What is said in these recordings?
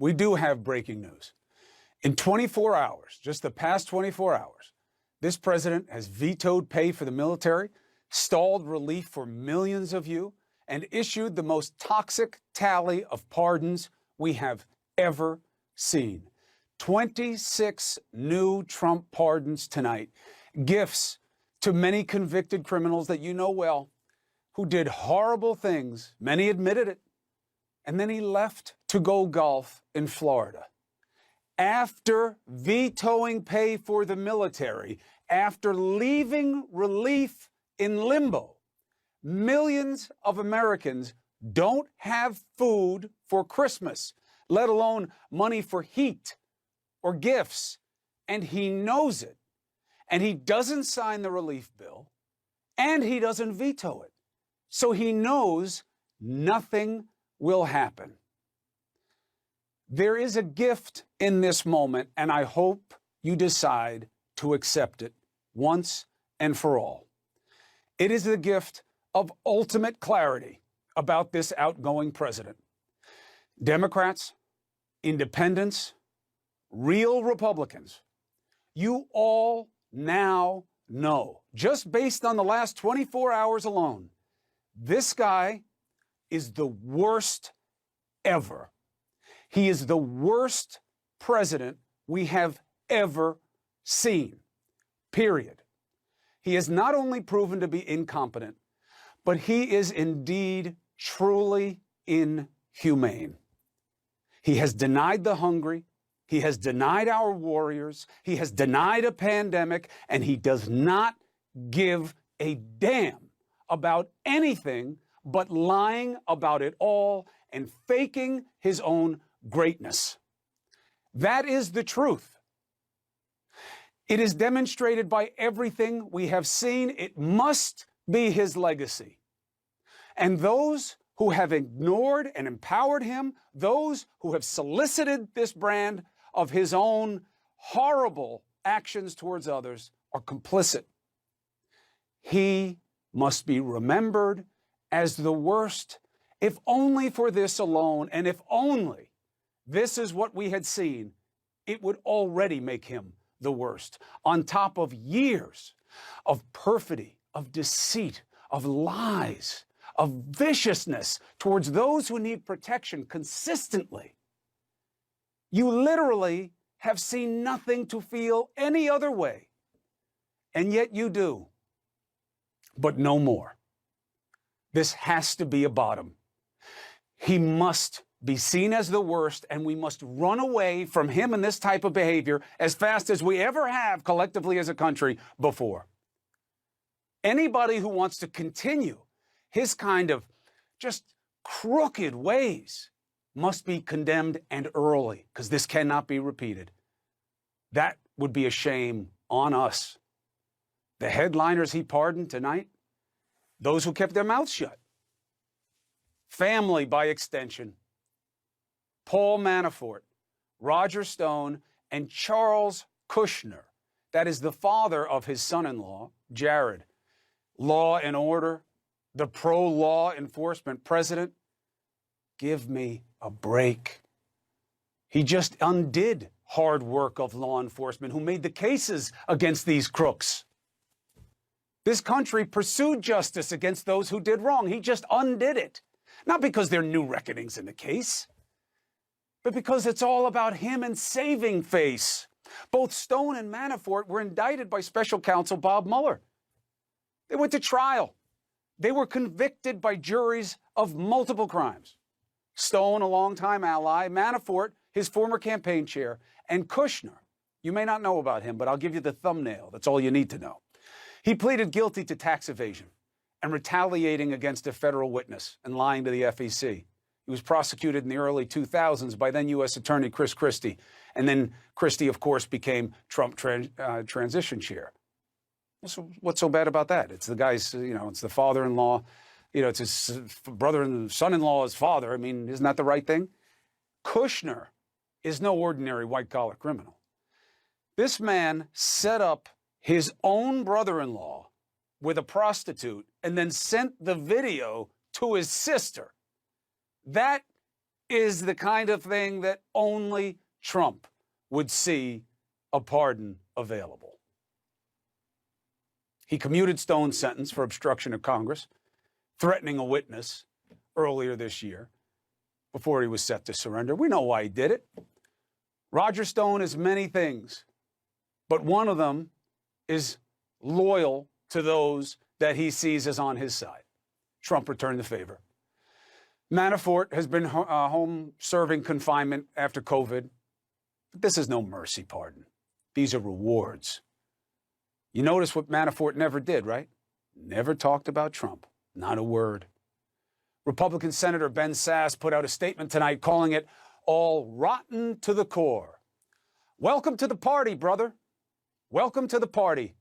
we do have breaking news. In 24 hours, just the past 24 hours, this president has vetoed pay for the military, stalled relief for millions of you, and issued the most toxic tally of pardons we have ever seen. 26 new Trump pardons tonight. Gifts to many convicted criminals that you know well, who did horrible things. Many admitted it. And then he left to go golf in Florida. After vetoing pay for the military, after leaving relief in limbo, millions of Americans don't have food for Christmas, let alone money for heat or gifts. And he knows it. And he doesn't sign the relief bill, and he doesn't veto it. So he knows nothing will happen. There is a gift in this moment, and I hope you decide to accept it once and for all. It is the gift of ultimate clarity about this outgoing president. Democrats, independents, real Republicans, you all now know, just based on the last 24 hours alone, this guy is the worst ever. He is the worst president we have ever seen, period. He has not only proven to be incompetent, but he is indeed truly inhumane. He has denied the hungry. He has denied our warriors. He has denied a pandemic, and he does not give a damn about anything but lying about it all and faking his own greatness. That is the truth. It is demonstrated by everything we have seen. It must be his legacy. And those who have ignored and empowered him, those who have solicited this brand of his own horrible actions towards others, are complicit. He must be remembered as the worst, if only for this alone, and if only this is what we had seen, it would already make him the worst, on top of years of perfidy, of deceit, of lies, of viciousness towards those who need protection consistently. You literally have seen nothing to feel any other way, and yet you do, but no more. This has to be a bottom. He must be seen as the worst, and we must run away from him and this type of behavior as fast as we ever have collectively as a country before. Anybody who wants to continue his kind of just crooked ways must be condemned, and early, because this cannot be repeated. That would be a shame on us. The headliners he pardoned tonight, those who kept their mouths shut. Family by extension. Paul Manafort, Roger Stone, and Charles Kushner. That is the father of his son-in-law, Jared. Law and order, the pro-law enforcement president. Give me a break. He just undid hard work of law enforcement who made the cases against these crooks. This country pursued justice against those who did wrong. He just undid it. Not because there are new reckonings in the case, but because it's all about him and saving face. Both Stone and Manafort were indicted by special counsel Bob Mueller. They went to trial. They were convicted by juries of multiple crimes. Stone, a longtime ally, Manafort, his former campaign chair, and Kushner. You may not know about him, but I'll give you the thumbnail. That's all you need to know. He pleaded guilty to tax evasion and retaliating against a federal witness and lying to the FEC. He was prosecuted in the early 2000s by then U.S. Attorney Chris Christie. And then Christie, of course, became Trump transition chair. What's so bad about that? It's the guy's, it's the father-in-law. It's his brother and son-in-law's father. I mean, isn't that the right thing? Kushner is no ordinary white-collar criminal. This man set up his own brother-in-law with a prostitute and then sent the video to his sister. That is the kind of thing that only Trump would see a pardon available. He commuted Stone's sentence for obstruction of Congress, threatening a witness earlier this year before he was set to surrender. We know why he did it. Roger Stone is many things, but one of them is loyal to those that he sees as on his side. Trump returned the favor. Manafort has been home serving confinement after COVID. But this is no mercy pardon. These are rewards. You notice what Manafort never did, right? Never talked about Trump. Not a word. Republican Senator Ben Sasse put out a statement tonight calling it all rotten to the core. Welcome to the party, brother. Welcome to the party.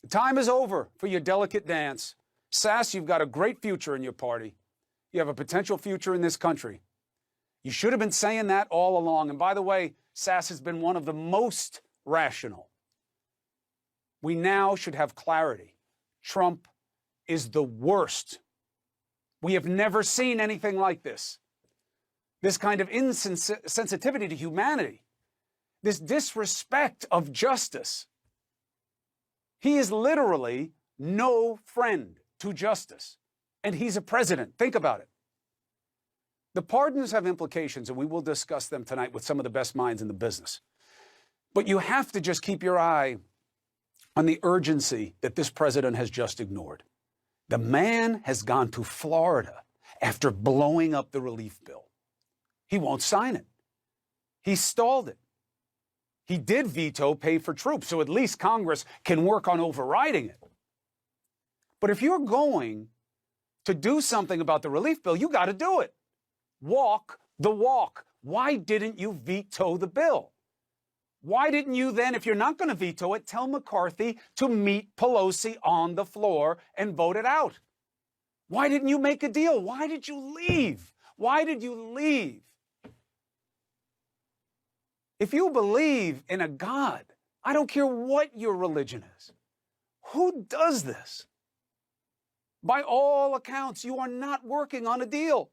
The time is over for your delicate dance. Sasse, you've got a great future in your party. You have a potential future in this country. You should have been saying that all along. And by the way, Sasse has been one of the most rational. We now should have clarity. Trump is the worst. We have never seen anything like this. This kind of insensitivity to humanity, this disrespect of justice. He is literally no friend to justice, and he's a president. Think about it. The pardons have implications, and we will discuss them tonight with some of the best minds in the business. But you have to just keep your eye on the urgency that this president has just ignored. The man has gone to Florida after blowing up the relief bill. He won't sign it. He stalled it. He did veto pay for troops, so at least Congress can work on overriding it. But if you're going to do something about the relief bill, you got to do it. Walk the walk. Why didn't you veto the bill? Why didn't you then, if you're not going to veto it, tell McCarthy to meet Pelosi on the floor and vote it out? Why didn't you make a deal? Why did you leave? Why did you leave? If you believe in a God, I don't care what your religion is, who does this? By all accounts, you are not working on a deal.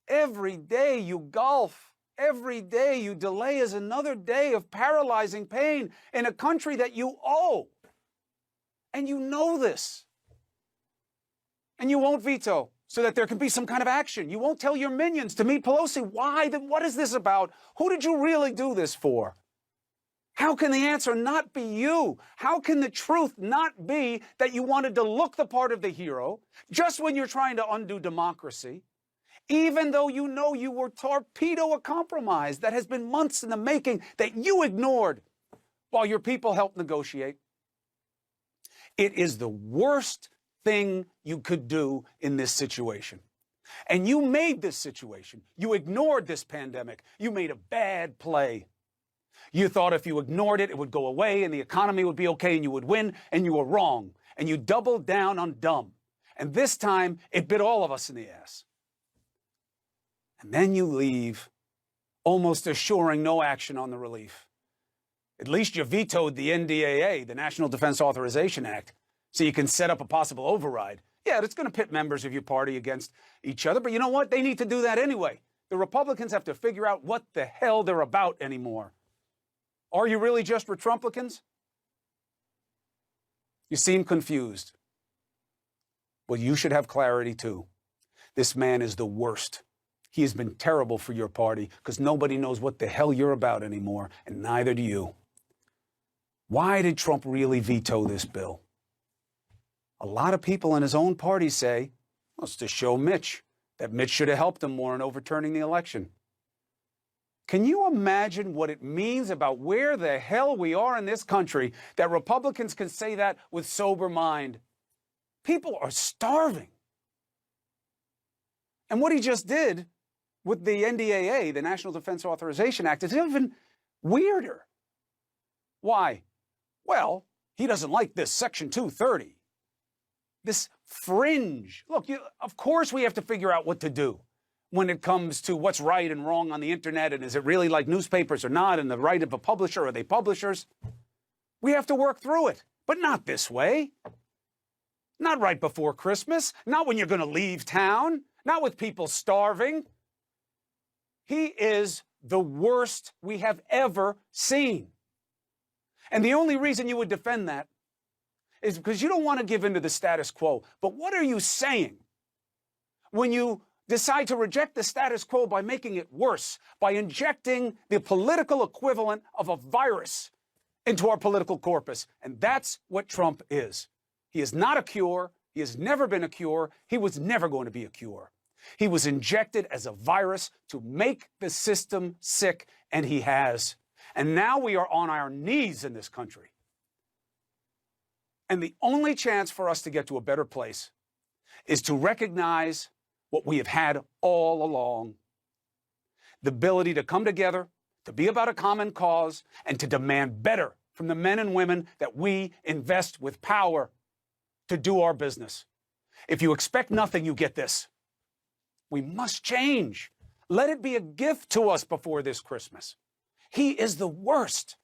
Every day you golf. Every day you delay is another day of paralyzing pain in a country that you owe. And you know this. And you won't veto so that there can be some kind of action. You won't tell your minions to meet Pelosi. Why? Then what is this about? Who did you really do this for? How can the answer not be you? How can the truth not be that you wanted to look the part of the hero just when you're trying to undo democracy? Even though you know you were torpedo a compromise that has been months in the making that you ignored while your people helped negotiate. It is the worst thing you could do in this situation. And you made this situation. You ignored this pandemic. You made a bad play. You thought if you ignored it, it would go away and the economy would be okay and you would win, and you were wrong. And you doubled down on dumb. And this time, it bit all of us in the ass. And then you leave, almost assuring no action on the relief. At least you vetoed the NDAA, the National Defense Authorization Act, so you can set up a possible override. Yeah, it's going to pit members of your party against each other, but you know what? They need to do that anyway. The Republicans have to figure out what the hell they're about anymore. Are you really just Retrumplicans? You seem confused. Well, you should have clarity too. This man is the worst. He has been terrible for your party because nobody knows what the hell you're about anymore, and neither do you. Why did Trump really veto this bill? A lot of people in his own party say, well, it's to show Mitch, that Mitch should have helped him more in overturning the election. Can you imagine what it means about where the hell we are in this country that Republicans can say that with sober mind? People are starving. And what he just did with the NDAA, the National Defense Authorization Act, is even weirder. Why? Well, he doesn't like this Section 230. This fringe. Look, of course we have to figure out what to do when it comes to what's right and wrong on the internet, and is it really like newspapers or not, and the right of a publisher, are they publishers? We have to work through it, but not this way. Not right before Christmas, not when you're going to leave town, not with people starving. He is the worst we have ever seen. And the only reason you would defend that is because you don't want to give in to the status quo. But what are you saying when you decide to reject the status quo by making it worse, by injecting the political equivalent of a virus into our political corpus? And that's what Trump is. He is not a cure. He has never been a cure. He was never going to be a cure. He was injected as a virus to make the system sick, and he has. And now we are on our knees in this country. And the only chance for us to get to a better place is to recognize what we have had all along: the ability to come together, to be about a common cause, and to demand better from the men and women that we invest with power to do our business. If you expect nothing, you get this. We must change. Let it be a gift to us before this Christmas. He is the worst.